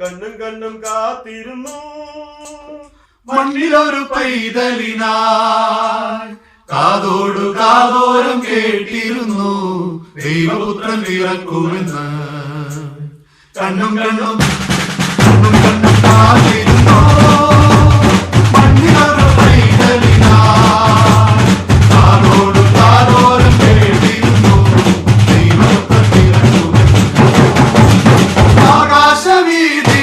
കണ്ണും കണ്ണും കാത്തിരുന്നു മണ്ണിലൊരു പൈതലിനായി കാതോടു കാതോരം കേട്ടിരുന്നു ദൈവപുത്രൻ പിറക്കുമെന്ന് കണ്ണും കണ്ണും കണ്ണും കണ്ണും കാത്തിരുന്നു മണ്ണിലൊരു പൈതലിനായി കാതോടു കാതോരം കേട്ടിരുന്നു ദൈവപുത്രൻ പിറക്കുമെന്ന് ആകാശവീതിയിൽ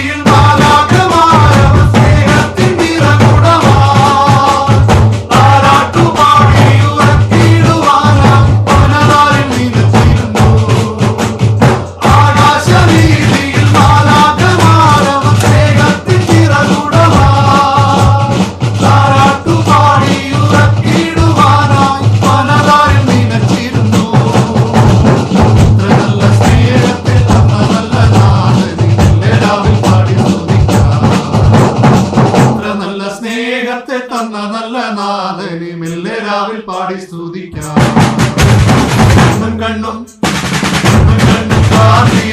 തന്ന നല്ല നാഥനെ മെല്ലെ രാവിൽ പാടി സ്തുതിക്കാം കണ്ണും കണ്ണും കണ്ണും കാത്തി